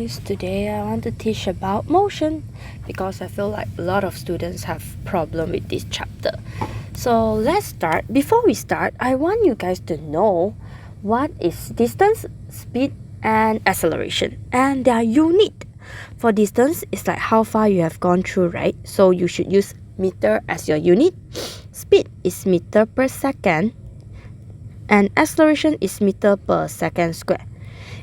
guys, today I want to teach about motion because I feel like a lot of students have problem with this chapter. So let's start. Before we start, I want you guys to know what is distance, speed and acceleration, and their unit. For distance, it's like how far you have gone through, right? So you should use meter as your unit. Speed is meter per second and acceleration is meter per second square.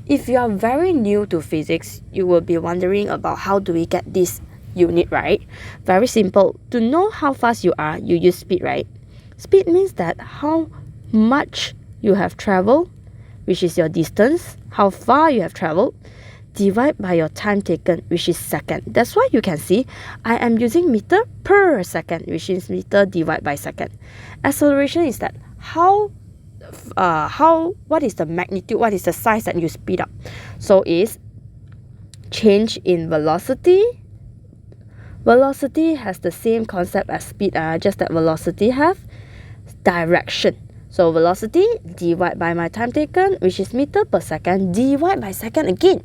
If you are very new to physics, you will be wondering about how do we get this unit, right? Very simple. To know how fast you are, you use speed, right? Speed means that how much you have traveled, which is your distance, how far you have traveled, divide by your time taken, which is second. That's why you can see I am using meter per second, which is meter divided by second. Acceleration is that what is the magnitude, what is the size that you speed up. So is change in velocity. Velocity has the same concept as speed, just that velocity have direction. So velocity divided by my time taken, which is meter per second, divided by second again.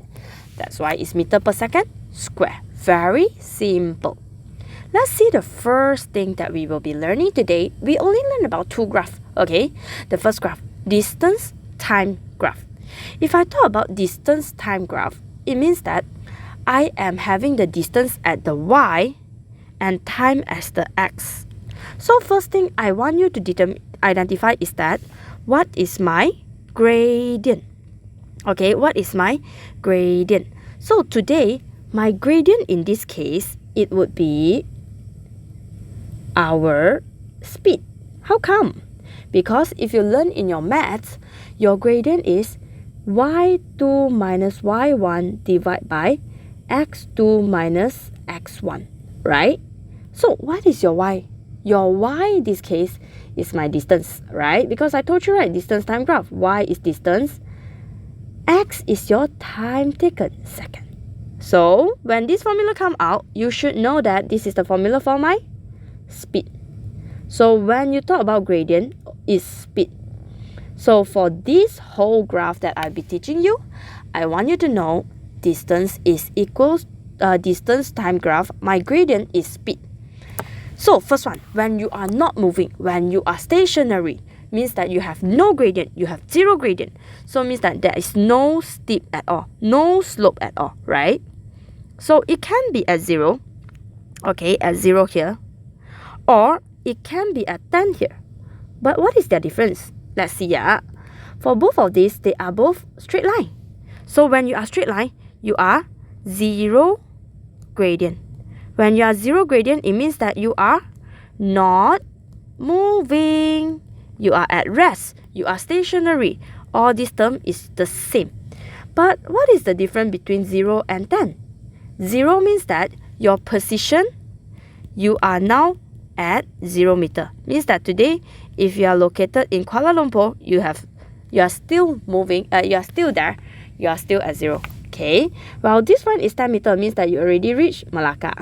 That's why it's meter per second square. Very simple. Let's see the first thing that we will be learning today. We only learn about two graphs, okay? The first graph, distance time graph. If I talk about distance time graph, it means that I am having the distance at the y and time as the x. So first thing I want you to identify is that what is my gradient? Okay, what is my gradient? So today, my gradient in this case, it would be our speed. How come? Because if you learn in your maths, your gradient is y2 minus y1 divided by x2 minus x1, right? So what is your y? Your y in this case is my distance, right? Because I told you, right, distance time graph. Y is distance. X is your time taken, second. So when this formula come out, you should know that this is the formula for my speed. So when you talk about gradient, is speed. So for this whole graph that I'll be teaching you, I want you to know distance is equals distance time graph. My gradient is speed. So first one, when you are not moving, when you are stationary, means that you have no gradient, you have zero gradient. So it means that there is no steep at all, no slope at all, right? So it can be at 0, okay, at 0 here, or it can be at 10 here. But what is their difference? Let's see. For both of these, they are both straight line. So when you are straight line, you are zero gradient. When you are zero gradient, it means that you are not moving. You are at rest. You are stationary. All this term is the same. But what is the difference between 0 and 10? 0 means that your position, you are now at 0 meter. Means that today, if you are located in Kuala Lumpur, you are still moving, you are still there, you are still at 0. Okay, well this one is 10 meter, means that you already reached Malacca.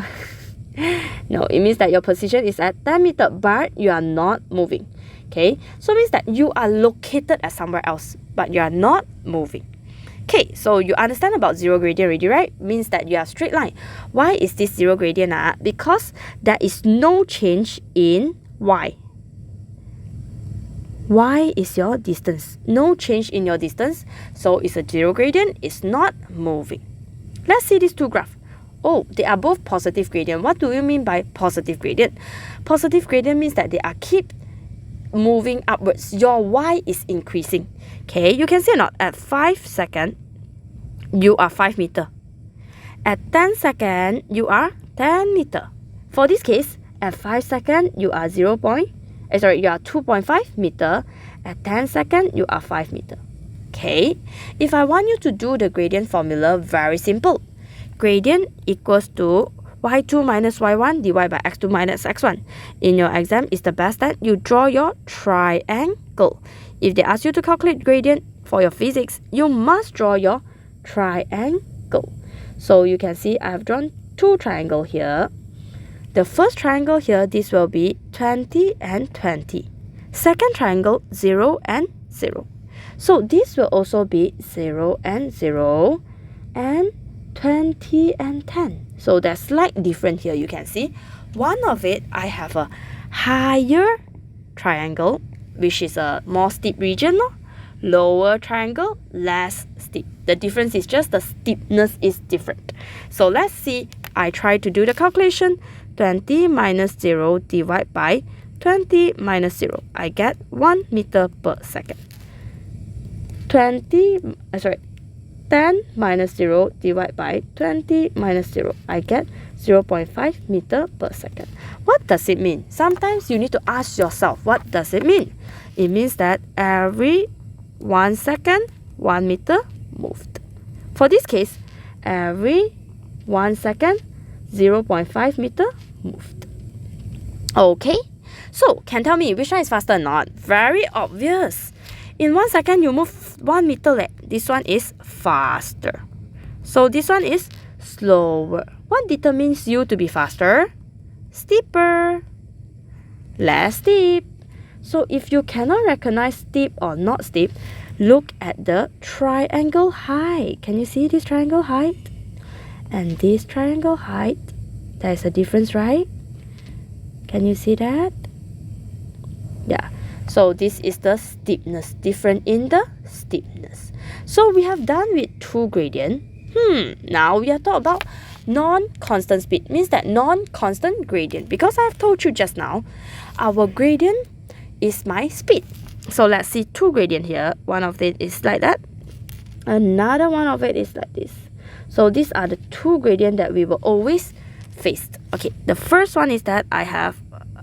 No, it means that your position is at 10 meter, but you are not moving. Okay, so it means that you are located at somewhere else, but you are not moving. Okay, so you understand about zero gradient already, right? Means that you are straight line. Why is this zero gradient? Because there is no change in y. Y is your distance. No change in your distance. So it's a zero gradient. It's not moving. Let's see these two graphs. Oh, they are both positive gradient. What do you mean by positive gradient? Positive gradient means that they are keep moving upwards. Your y is increasing. Okay, you can see or not, at 5 seconds, you are 5 meter. At 10 seconds, you are 10 meter. For this case, at 5 seconds, you are you are 2.5 meter. At 10 seconds, you are 5 meter. Okay, if I want you to do the gradient formula, very simple. Gradient equals to y2 minus y1 divided by x2 minus x1. In your exam, it's the best that you draw your triangle. If they ask you to calculate gradient for your physics, you must draw your triangle. So you can see I have drawn two triangles here. The first triangle here, this will be 20 and 20. Second triangle, 0 and 0. So this will also be 0 and 0 and 20 and 10. So there's slight difference here. You can see one of it, I have a higher triangle, which is a more steep region. Lower triangle, less steep. The difference is just the steepness is different. So let's see. I try to do the calculation. 20 minus 0 divided by 20 minus 0. I get 1 meter per second. 10 minus 0 divided by 20 minus 0. I get 0.5 meter per second. What does it mean? Sometimes you need to ask yourself, what does it mean? It means that every 1 second, 1 meter moved. For this case, every 1 second, 0.5 meter moved. Okay, so can tell me which one is faster or not? Very obvious. In 1 second, you move 1 meter. This one is faster. So this one is slower. What determines you to be faster? Steeper. Less steep. So if you cannot recognize steep or not steep, look at the triangle height. Can you see this triangle height? And this triangle height, there's a difference, right? Can you see that? Yeah. So this is the steepness, different in the steepness. So we have done with two gradient. Now we are talking about non-constant speed. Means that non-constant gradient. Because I have told you just now, our gradient is my speed. So let's see two gradient here. One of it is like that. Another one of it is like this. So these are the two gradient that we will always face. Okay, the first one is that I have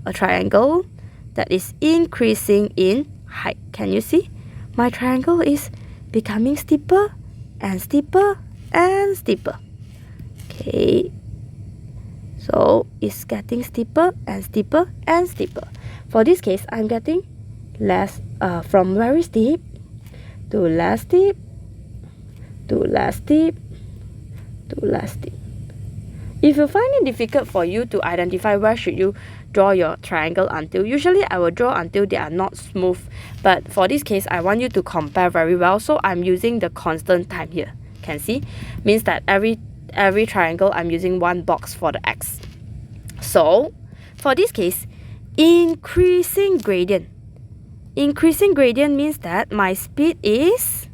a triangle that is increasing in height. Can you see? My triangle is becoming steeper and steeper and steeper. Okay. So it's getting steeper and steeper and steeper. For this case, I'm getting less from very steep to less steep to less steep to less steep. If you find it difficult for you to identify where should you draw your triangle until, usually I will draw until they are not smooth. But for this case, I want you to compare very well. So I'm using the constant time here. Can see? Means that every triangle, I'm using one box for the x. So for this case, increasing gradient. Increasing gradient means that my speed is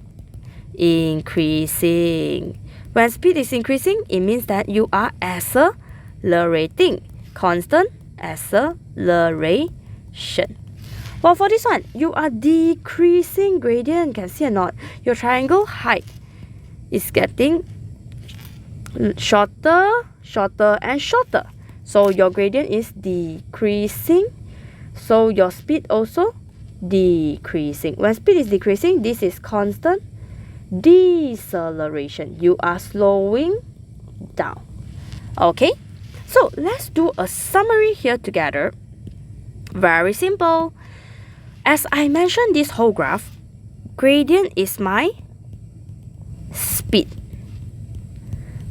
increasing. When speed is increasing, it means that you are accelerating. Constant acceleration. Well, for this one, you are decreasing gradient. Can see or not? Your triangle height is getting shorter, shorter, and shorter. So your gradient is decreasing. So your speed also decreasing. When speed is decreasing, this is constant deceleration. You are slowing down. Okay, so let's do a summary here together. Very simple. As I mentioned this whole graph, gradient is my speed.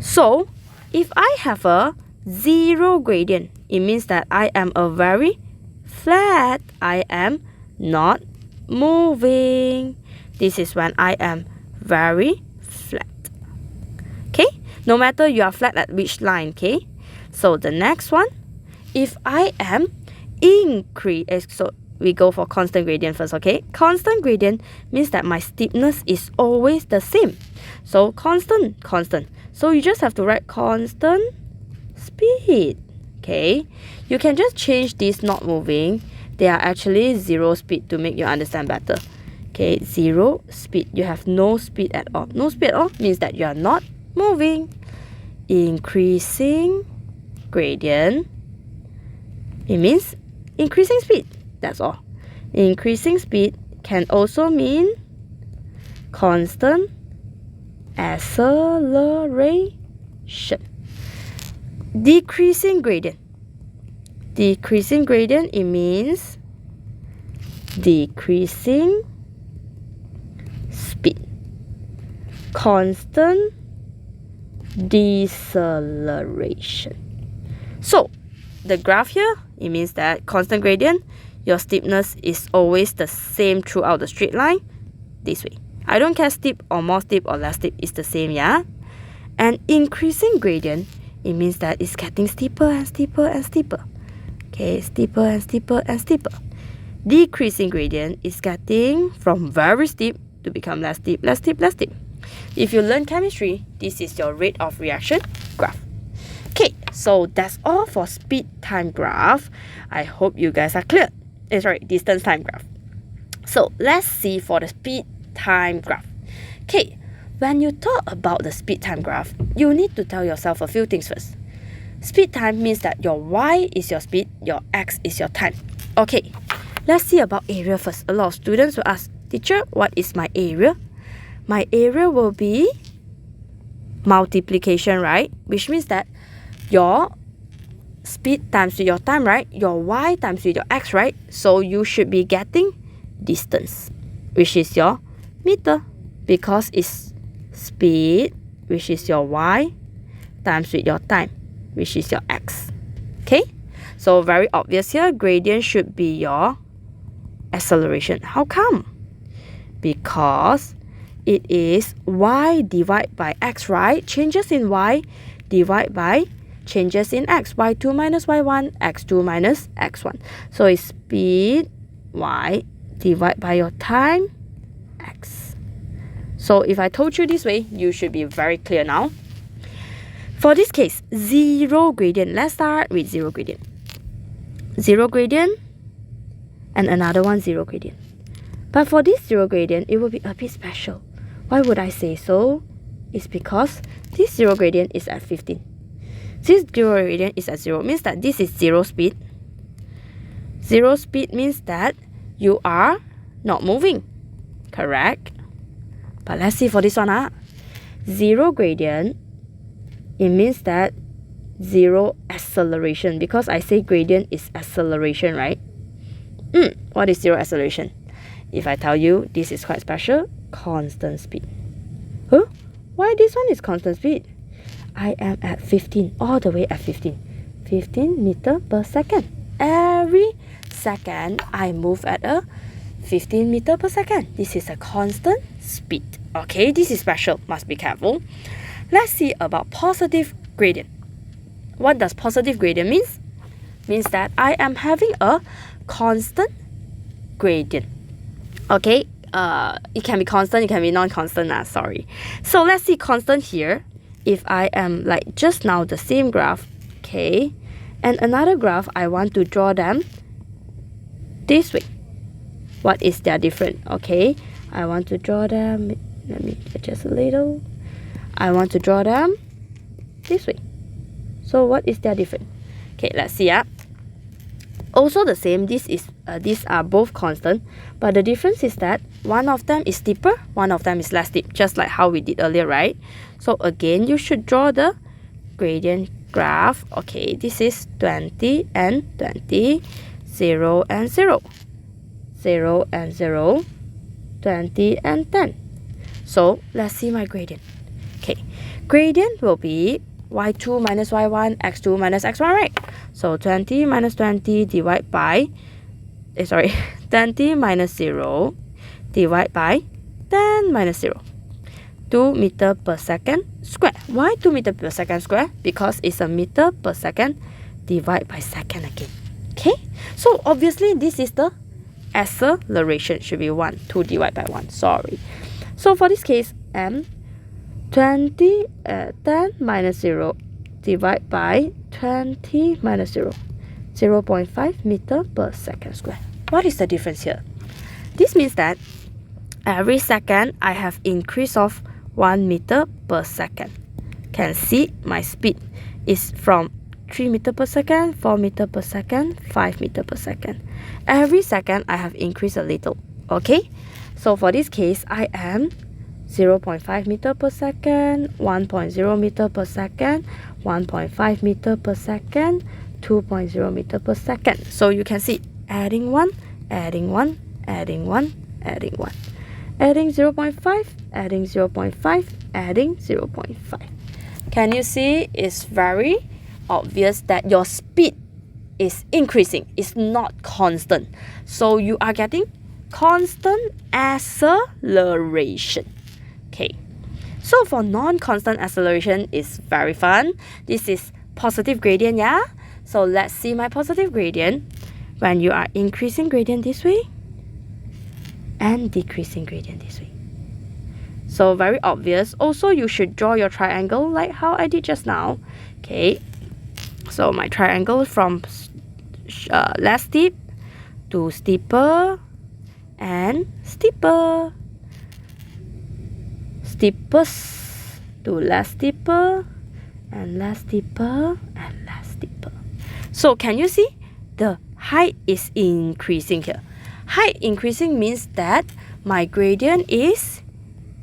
So if I have a zero gradient, it means that I am a very flat. I am not moving. This is when I am very flat. Okay, no matter you are flat at which line. Okay, so the next one, if I am so we go for constant gradient first. Okay, constant gradient means that my steepness is always the same. So constant. So you just have to write constant speed. Okay, you can just change this not moving. They are actually zero speed to make you understand better. Okay, zero speed. You have no speed at all. No speed at all means that you are not moving. Increasing gradient, it means increasing speed. That's all. Increasing speed can also mean constant acceleration. Decreasing gradient. Decreasing gradient, it means decreasing speed. Constant deceleration. So the graph here, it means that constant gradient, your steepness is always the same throughout the straight line, this way. I don't care steep or more steep or less steep, it's the same, yeah? And increasing gradient, it means that it's getting steeper and steeper and steeper. Okay, steeper and steeper and steeper. Decreasing gradient is getting from very steep to become less steep, less steep, less steep. If you learn chemistry, this is your rate of reaction graph. Okay, so that's all for speed time graph. I hope you guys are clear. Sorry, distance time graph. So let's see for the speed time graph. Okay, when you talk about the speed time graph, you need to tell yourself a few things first. Speed time means that your y is your speed, your x is your time. Okay, let's see about area first. A lot of students will ask, teacher, what is my area? My area will be multiplication, right? Which means that your speed times with your time, right? Your y times with your x, right? So you should be getting distance, which is your meter, because it's speed, which is your y, times with your time, which is your x. Okay? So very obvious here, gradient should be your acceleration. How come? Because it is y divided by x, right? Changes in y divided by changes in x. y2 minus y1, x2 minus x1. So it's speed y divided by your time x. So if I told you this way, you should be very clear now. For this case, zero gradient. Let's start with zero gradient. Zero gradient and another one zero gradient. But for this zero gradient, it will be a bit special. Why would I say so? It's because this zero gradient is at 15. This zero gradient is at 0. Means that this is zero speed. Zero speed means that you are not moving. Correct? But let's see for this one. Zero gradient, it means that zero acceleration. Because I say gradient is acceleration, right? What is zero acceleration? If I tell you, this is quite special. Constant speed. Huh? Why this one is constant speed? I am at 15, all the way at 15. 15 meter per second. Every second, I move at a 15 meter per second. This is a constant speed. Okay, this is special. Must be careful. Let's see about positive gradient. What does positive gradient means? Means that I am having a constant gradient. Okay, it can be constant, it can be non-constant. Sorry. So let's see constant here. If I am like just now the same graph, okay, and another graph, I want to draw them this way. What is their difference? Okay, I want to draw them, let me adjust a little. I want to draw them this way. So what is their difference? Okay, let's see. Also the same, these are both constant, but the difference is that one of them is steeper, one of them is less steep, just like how we did earlier, right? So again, you should draw the gradient graph. Okay, this is 20 and 20, 0 and 0, 0 and 0, 20 and 10. So let's see my gradient. Okay, gradient will be y2 minus y1, x2 minus x1, right? So 20 minus 20 divided by, 20 minus 0 divided by 10 minus 0. 2 meter per second square. Why 2 meter per second square? Because it's a meter per second divided by second again. Okay? So obviously this is the acceleration. Should be 1. 2 divided by 1. Sorry. So for this case, 10 minus 0 divided by 20 minus 0. 0.5 meter per second square. What is the difference here? This means that every second I have increase of 1 meter per second. Can see my speed is from 3 meter per second, 4 meter per second, 5 meter per second. Every second I have increased a little. Okay? So for this case, I am 0.5 meter per second, 1.0 meter per second, 1.5 meter per second, 2.0 meter per second. So you can see adding 1, adding 1, adding 1, adding 1. Adding 0.5, adding 0.5, adding 0.5. Can you see? It's very obvious that your speed is increasing. It's not constant. So you are getting constant acceleration. Okay. So for non-constant acceleration is very fun. This is positive gradient, yeah? So let's see my positive gradient when you are increasing gradient this way and decreasing gradient this way. So very obvious. Also, you should draw your triangle like how I did just now. Okay, so my triangle from less steep to steeper and steeper. Steepest to less steeper and less steeper and less steeper. So can you see the height is increasing here? Height increasing means that my gradient is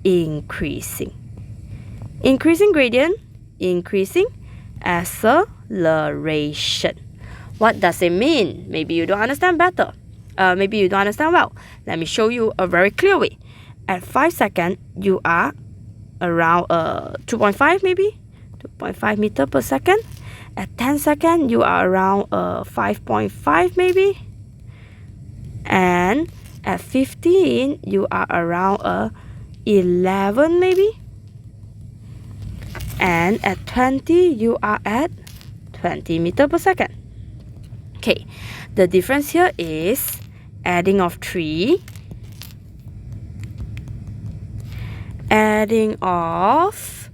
increasing. Increasing gradient, increasing acceleration. What does it mean? Maybe you don't understand better. Maybe you don't understand well. Let me show you a very clear way. At 5 seconds, you are around 2.5 maybe, 2.5 meter per second. At 10 seconds, you are around 5.5 maybe. And at 15, you are around 11 maybe. And at 20, you are at 20 meter per second. Okay, the difference here is adding of 3, adding of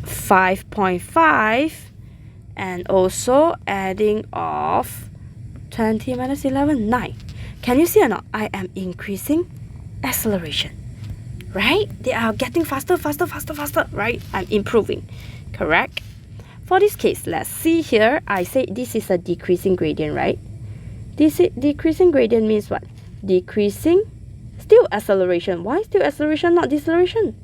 5.5, and also adding of 20 minus 11, 9. Can you see or not? I am increasing acceleration, right? They are getting faster, faster, faster, faster, right? I'm improving, correct? For this case, let's see here. I say this is a decreasing gradient, right? This decreasing gradient means what? Decreasing, still acceleration. Why still acceleration, not deceleration?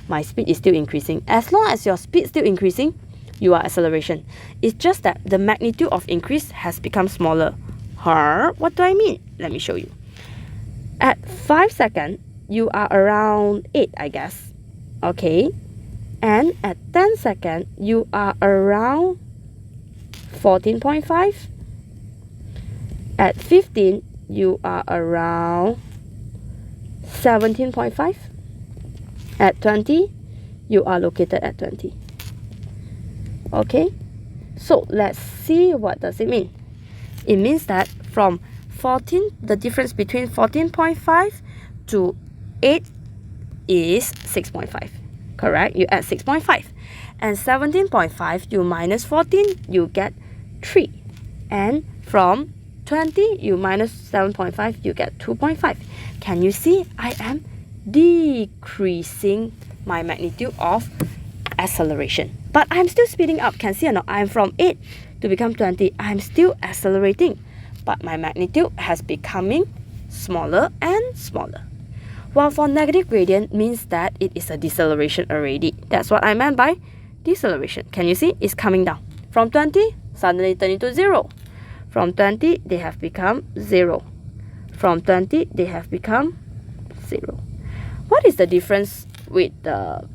My speed is still increasing. As long as your speed is still increasing, you are acceleration. It's just that the magnitude of increase has become smaller. What do I mean? Let me show you. At 5 seconds, you are around 8, I guess. Okay. And at 10 seconds, you are around 14.5. At 15, you are around 17.5. At 20, you are located at 20. Okay, so let's see what does it mean. It means that from 14, the difference between 14.5 to 8 is 6.5. Correct? You add 6.5. And 17.5, you minus 14, you get 3. And from 20, you minus 7.5, you get 2.5. Can you see? I am decreasing my magnitude of acceleration. But I'm still speeding up. Can see or not? I'm from 8 to become 20. I'm still accelerating. But my magnitude has becoming smaller and smaller. While for negative gradient means that it is a deceleration already. That's what I meant by deceleration. Can you see? It's coming down. From 20, suddenly turn into 0. From 20, they have become 0. From 20, they have become 0. What is the difference with the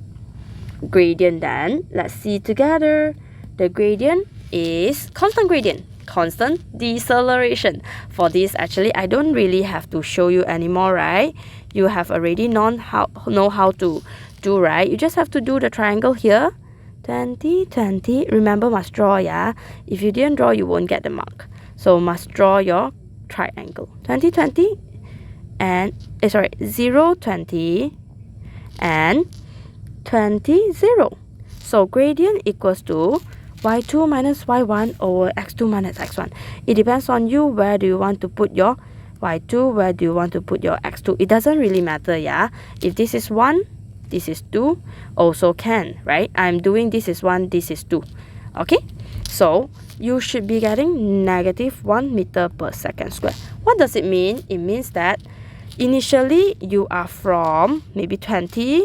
gradient then? Let's see together. The gradient is constant gradient, constant deceleration. For this, actually, I don't really have to show you anymore, right? You have already know how to do, right? You just have to do the triangle here. 20, 20. Remember, must draw, yeah? If you didn't draw, you won't get the mark. So must draw your triangle. 20, 20. And 0, 20 and 20, 0. So gradient equals to y2 minus y1 over x2 minus x1. It depends on you where do you want to put your y2, where do you want to put your x2. It doesn't really matter, yeah? If this is 1, this is 2, also can, right? I'm doing this is 1, this is 2. Okay? So you should be getting negative 1 meter per second square. What does it mean? It means that initially you are from maybe 20,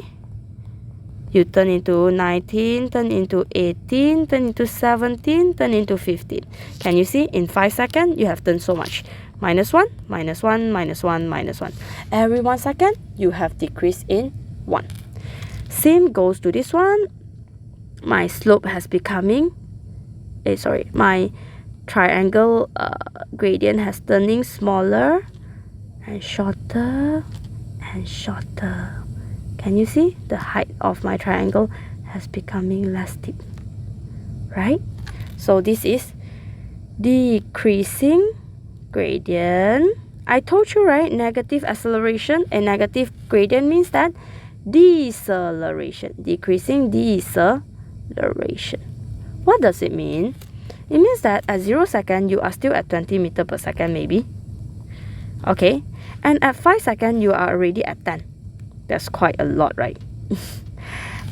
you turn into 19, turn into 18, turn into 17, turn into 15. Can you see? In 5 seconds, you have turned so much. Minus 1, minus 1, minus 1, minus 1. Every 1 second, you have decreased in 1. Same goes to this one. My slope has becoming, my triangle gradient has turning smaller and shorter and shorter Can you see the height of my triangle has becoming less steep, right? So this is decreasing gradient. I told you, right, negative acceleration and negative gradient means that deceleration, decreasing deceleration. What does it mean? It means that at 0 second, you are still at 20 meters per second maybe. Okay, and at 5 seconds, you are already at 10. That's quite a lot, right?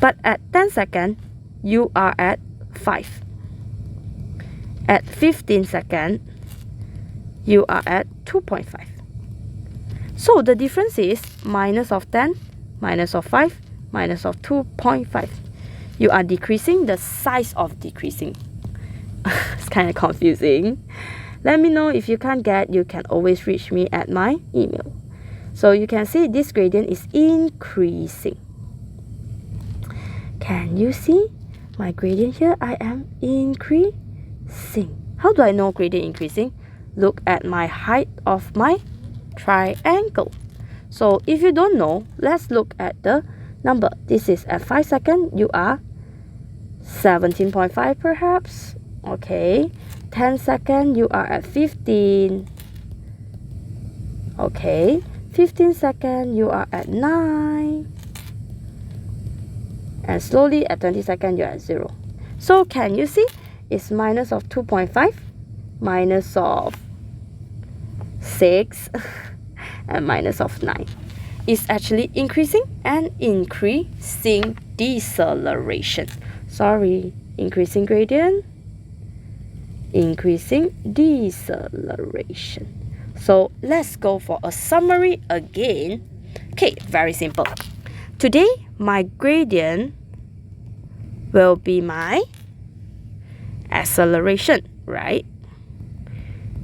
But at 10 seconds, you are at 5. At 15 seconds, you are at 2.5. So the difference is minus of 10, minus of 5, minus of 2.5. You are decreasing the size of decreasing. It's kind of confusing. Let me know if you can't get. You can always reach me at my email. So you can see this gradient is increasing. Can you see my gradient here? I am increasing. How do I know gradient increasing? Look at my height of my triangle. So if you don't know, let's look at the number. This is at 5 seconds, you are 17.5 perhaps. Okay, 10 seconds, you are at 15. Okay, 15 seconds, you are at 9. And slowly at 20 seconds, you're at 0. So can you see? It's minus of 2.5, minus of 6, and minus of 9. It's actually increasing and increasing deceleration. Sorry, increasing gradient, increasing deceleration. So let's go for a summary again. Okay, very simple. Today, my gradient will be my acceleration, right?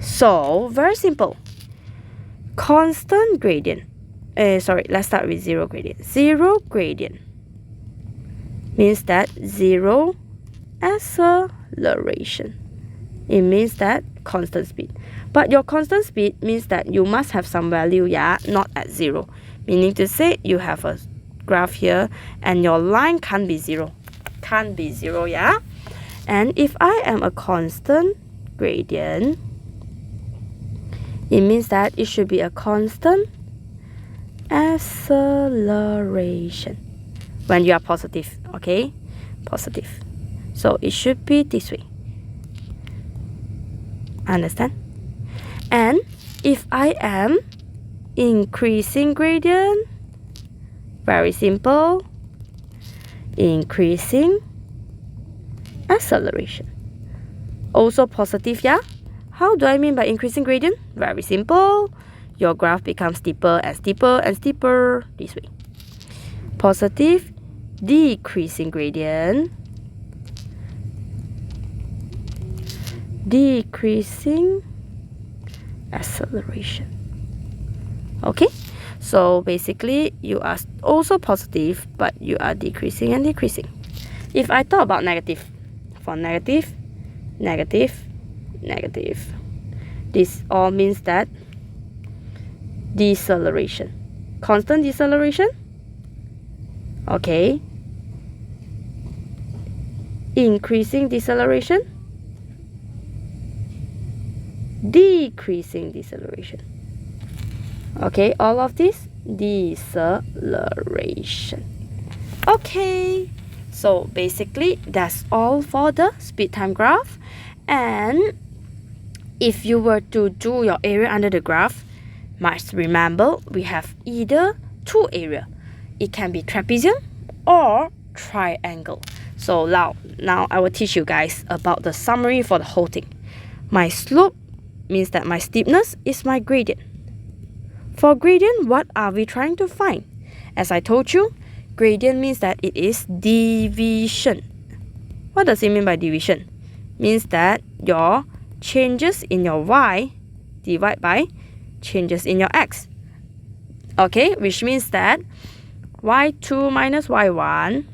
So, very simple. Constant gradient. Let's start with zero gradient. Zero gradient means that zero acceleration. It means that constant speed. But your constant speed means that you must have some value, yeah, not at 0. Meaning to say you have a graph here and your line can't be 0. Can't be 0, yeah? And if I am a constant gradient, it means that it should be a constant acceleration when you are positive, okay? Positive. So it should be this way. Understand? And if I am increasing gradient, very simple, increasing acceleration. Also positive, yeah? How do I mean by increasing gradient? Very simple. Your graph becomes steeper and steeper and steeper this way. Positive, decreasing gradient, decreasing acceleration. Okay, so basically you are also positive, but you are decreasing and decreasing. If I talk about negative, for negative, negative, negative, this all means that deceleration, constant deceleration, okay, increasing deceleration, decreasing deceleration. Okay, all of this deceleration. Okay, so basically that's all for the speed time graph. And if you were to do your area under the graph, must remember we have either two area. It can be trapezium or triangle. So now I will teach you guys about the summary for the whole thing. My slope means that my steepness is my gradient. For gradient, what are we trying to find? As I told you, gradient means that it is deviation. What does it mean by deviation? Means that your changes in your y divided by changes in your x. Okay, which means that y2 minus y1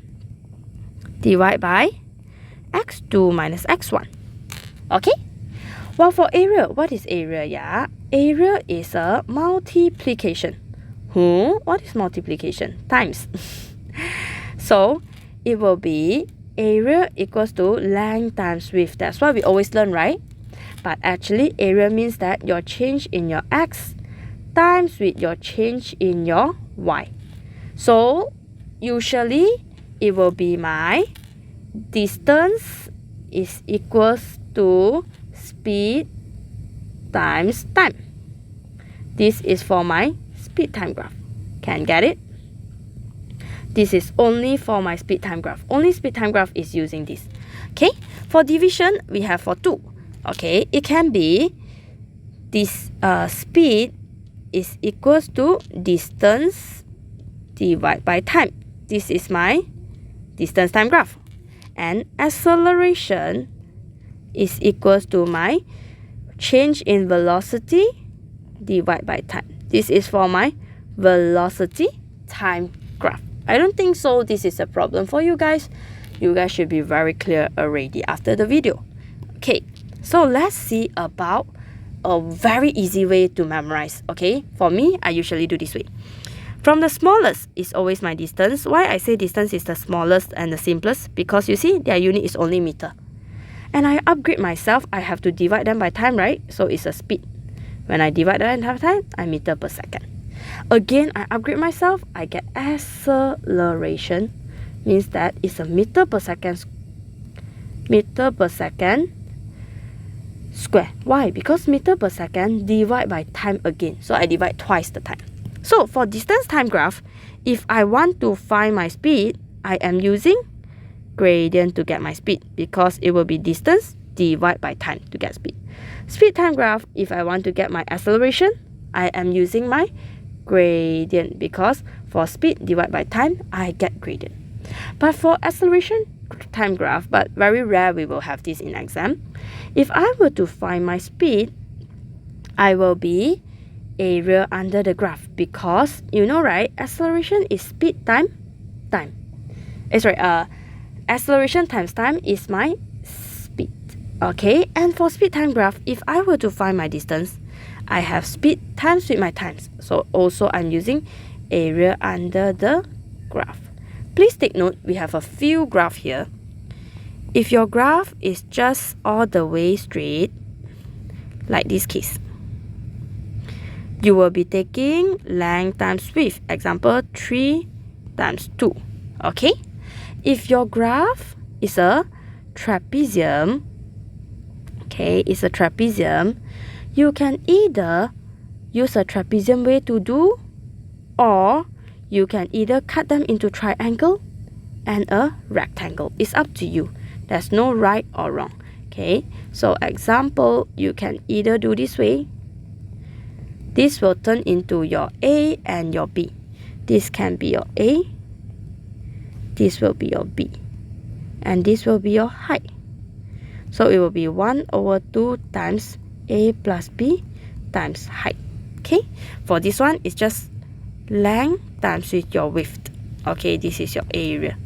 divided by x2 minus x1. Okay? Well, for area, what is area? Yeah, area is a multiplication What is multiplication? Times. So it will be area equals to length times width. That's what we always learn, right? But actually, area means that your change in your x times with your change in your y. So usually it will be my distance is equals to speed times time. This is for my speed time graph. Can get it? This is only for my speed time graph. Only speed time graph is using this. Okay, for division, we have for 2. Okay, it can be this speed is equals to distance divided by time. This is my distance time graph. And acceleration is equals to my change in velocity divided by time. This is for my velocity time graph. I don't think so this is a problem for you guys. You guys should be very clear already after the video. Okay, so let's see about a very easy way to memorize. Okay, for me, I usually do this way. From the smallest is always my distance. Why I say distance is the smallest and the simplest? Because you see, their unit is only meter. And I upgrade myself, I have to divide them by time, right? So it's a speed. When I divide them by time, I meter per second. Again, I upgrade myself, I get acceleration. Means that it's a meter per second square. Why? Because meter per second divide by time again. So I divide twice the time. So for distance time graph, if I want to find my speed, I am using gradient to get my speed because it will be distance divided by time to get speed. Speed time graph, if I want to get my acceleration, I am using my gradient because for speed divided by time, I get gradient. But for acceleration time graph, but very rare we will have this in exam. If I were to find my speed, I will be area under the graph because you know, right? Acceleration is speed time. Acceleration times time is my speed. Okay, and for speed time graph, if I were to find my distance, I have speed times with my times. So also I'm using area under the graph. Please take note, we have a few graphs here. If your graph is just all the way straight, like this case, you will be taking length times width. Example, 3 times 2. Okay? If your graph is a trapezium, you can either use a trapezium way to do, or you can either cut them into triangle and a rectangle. It's up to you. There's no right or wrong. Okay, so example, you can either do this way. This will turn into your A and your B. This can be your A, this will be your B, and this will be your height. So it will be 1/2 times A plus B times height. Okay, for this one, it's just length times with your width. Okay, this is your area.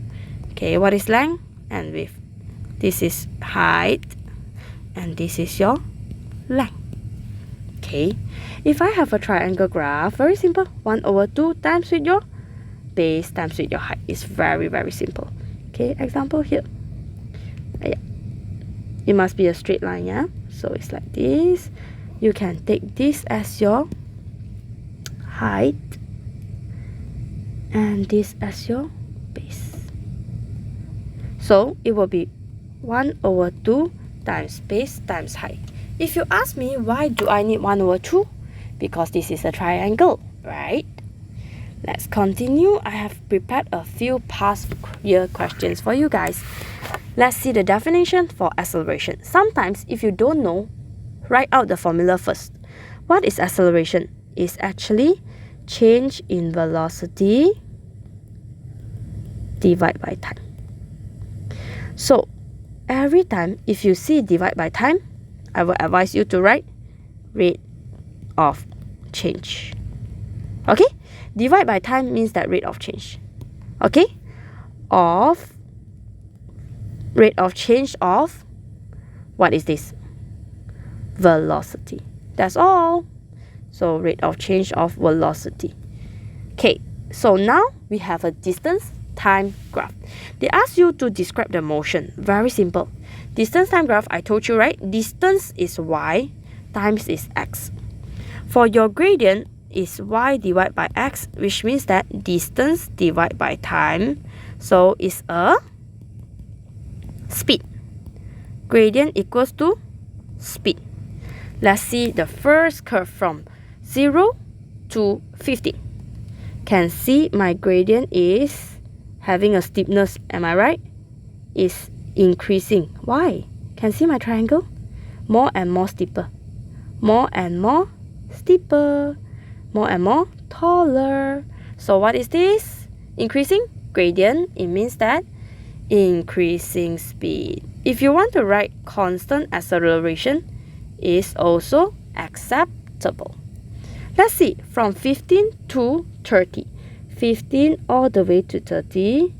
Okay, what is length and width? This is height and this is your length. Okay, if I have a triangle graph, very simple. 1/2 times with your base times with your height. It's very, very simple. Okay, example here. It must be a straight line, yeah? So it's like this. You can take this as your height and this as your base. So it will be 1/2 times base times height. If you ask me, why do I need 1/2? Because this is a triangle, right? Let's continue. I have prepared a few past year questions for you guys. Let's see the definition for acceleration. Sometimes if you don't know, write out the formula first. What is acceleration? It's actually change in velocity divided by time. So every time if you see divide by time, I will advise you to write rate of change. Okay? Divide by time means that rate of change. Okay? Rate of change of, what is this? Velocity. That's all. So rate of change of velocity. so now we have a distance time graph. They ask you to describe the motion. Very simple. Distance time graph, I told you, right? Distance is y, times is x. For your gradient is y divided by x, which means that distance divided by time. So it's a speed. Gradient equals to speed. Let's see the first curve from 0 to 50. Can see my gradient is having a steepness, am I right? Is increasing. Why? Can see my triangle? More and more steeper. More and more steeper. More and more taller. So what is this? Increasing gradient. It means that increasing speed. If you want to write constant acceleration, is also acceptable. Let's see, from 15 to 30. 15 all the way to 30.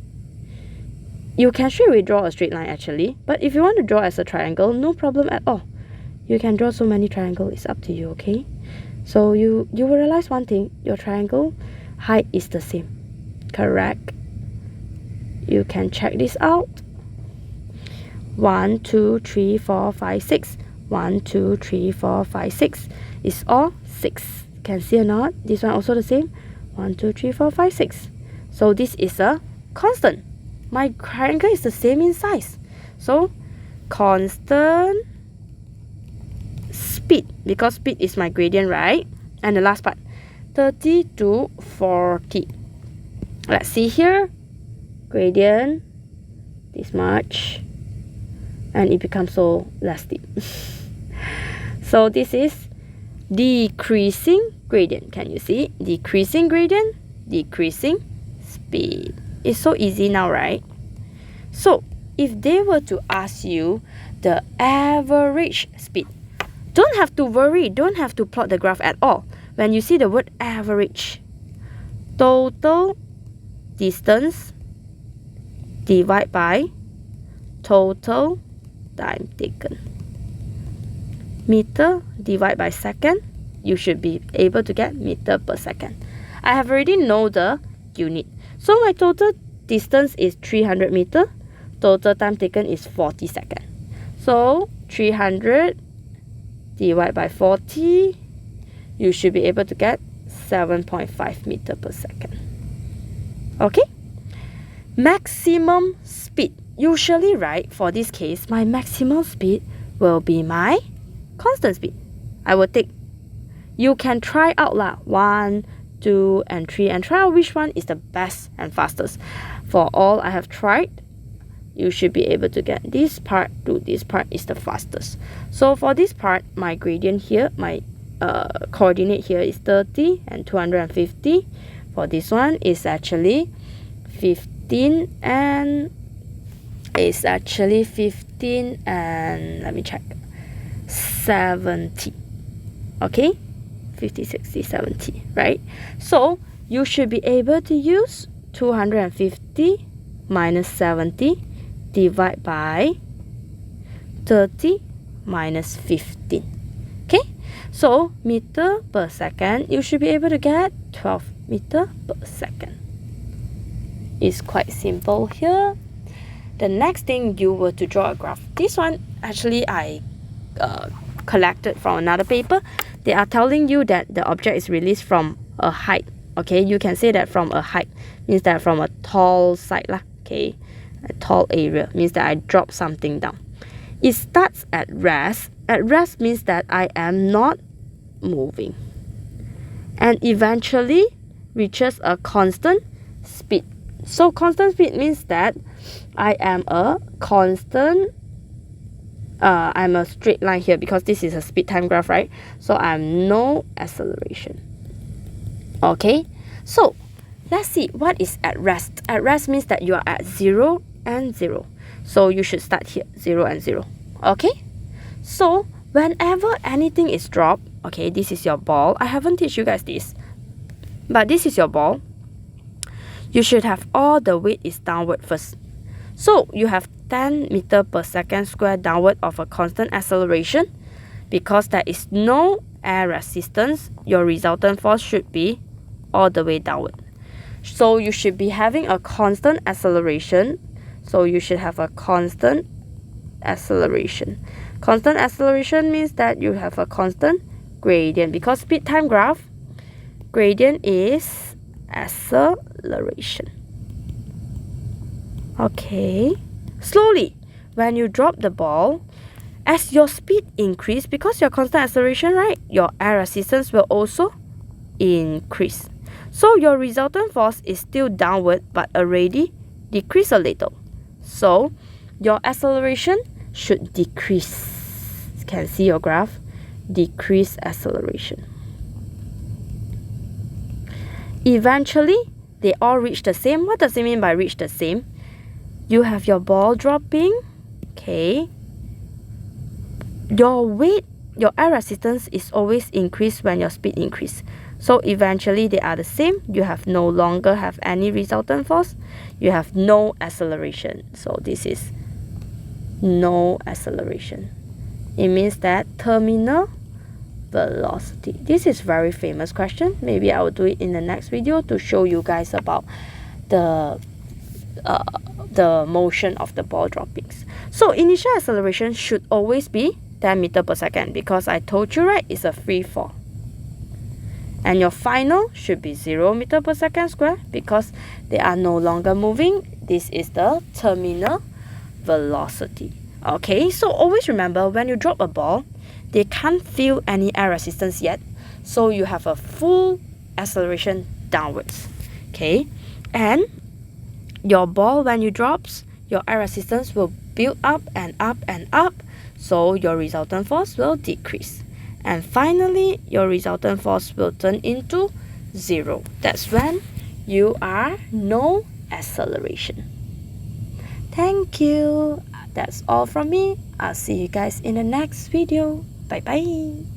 You can straight away draw a straight line actually. But if you want to draw as a triangle, no problem at all. You can draw so many triangles, it's up to you, okay? So you will realize one thing, your triangle height is the same. Correct? You can check this out. 1, 2, 3, 4, 5, 6. 1, 2, 3, 4, 5, 6. It's all 6. Can see or not? This one also the same. 1, 2, 3, 4, 5, 6. So this is a constant. My triangle is the same in size. So constant speed, because speed is my gradient, right? And the last part, 30 to 40. Let's see here. Gradient, this much. And it becomes so less steep. So this is decreasing gradient. Can you see? Decreasing gradient, decreasing speed. It's so easy now, right? So if they were to ask you the average speed, don't have to worry, don't have to plot the graph at all. When you see the word average, total distance divided by total time taken. Meter divided by second, you should be able to get meter per second. I have already know the unit. So my total distance is 300 meter. Total time taken is 40 seconds. So 300 divided by 40, you should be able to get 7.5 meter per second. Okay? Maximum speed. Usually, right, for this case, my maximum speed will be my constant speed. I will take, you can try out lah, 1, 2, and 3, and try out which one is the best and fastest. For all I have tried, you should be able to get this part to this part is the fastest. So for this part, my gradient here, my coordinate here is 30 and 250. For this one is actually 15 and it's actually 15 and let me check, 70. Okay, 50, 60, 70, right? So you should be able to use 250 minus 70 divide by 30 minus 15. Okay, so meter per second, you should be able to get 12 meter per second. It's quite simple here. The next thing, you were to draw a graph. This one actually I collected from another paper. They are telling you that the object is released from a height. Okay, you can say that from a height means that from a tall side lah. Okay, a tall area means that I drop something down. It starts at rest. At rest means that I am not moving, and eventually reaches a constant speed. So constant speed means that I am a constant, I'm a straight line here because this is a speed time graph, right? So I'm no acceleration. Okay, so let's see what is at rest. At rest means that you are at 0 and 0. So you should start here, 0 and 0. Okay, so whenever anything is dropped, okay, this is your ball. I haven't teach you guys this, but this is your ball. You should have all the weight is downward first. So you have 10 meter per second square downward of a constant acceleration. Because there is no air resistance, your resultant force should be all the way downward. So you should be having a constant acceleration. So you should have a constant acceleration. Constant acceleration means that you have a constant gradient, because speed time graph, gradient is acceleration. Okay, slowly, when you drop the ball, as your speed increase, because your constant acceleration, right, your air resistance will also increase. So your resultant force is still downward but already decrease a little. So your acceleration should decrease. You can see your graph, decrease acceleration. Eventually, they all reach the same. What does it mean by reach the same? You have your ball dropping, okay. Your weight, your air resistance is always increased when your speed increase. So eventually they are the same. You have no longer have any resultant force. You have no acceleration. So this is no acceleration. It means that terminal velocity. This is very famous question. Maybe I will do it in the next video to show you guys about the motion of the ball droppings. So initial acceleration should always be 10 meters per second, because I told you, right, it's a free fall. And your final should be 0 meters per second square, because they are no longer moving. This is the terminal velocity. Okay, so always remember, when you drop a ball, they can't feel any air resistance yet. So you have a full acceleration downwards. Okay, and your ball, when you drops, your air resistance will build up and up and up. So your resultant force will decrease. And finally, your resultant force will turn into 0. That's when you are no acceleration. Thank you. That's all from me. I'll see you guys in the next video. Bye bye.